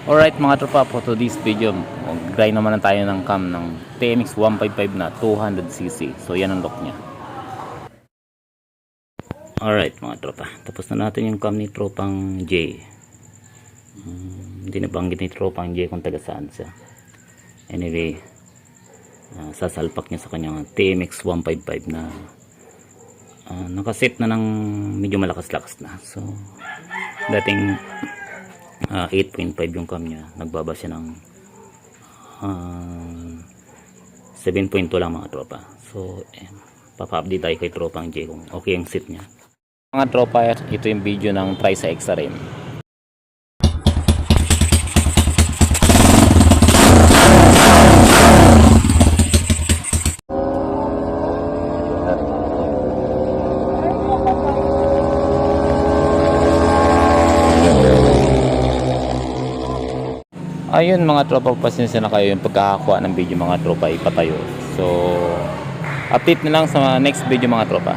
Alright mga tropa, for today's video, grind naman tayo ng cam ng TMX 155 na 200cc. So yan ang lock niya. Alright mga tropa, tapos na natin yung cam ni tropang J. Hindi nabanggit ni tropang J kung taga saan siya. Anyway, sasalpak niya sa kanyang TMX 155 na nakaset na ng medyo malakas-lakas na. So dating 8.5 yung cam niya, nagbaba siya ng 7.2 lang mga tropa. So papa-update tayo kay tropang J kung okay ang set niya. Mga tropa, ito yung video ng try sa XRM. Ayun mga tropa, pasensya na kayo yung pagkakakuha ng video mga tropa, ipatayo. So update na lang sa next video mga tropa.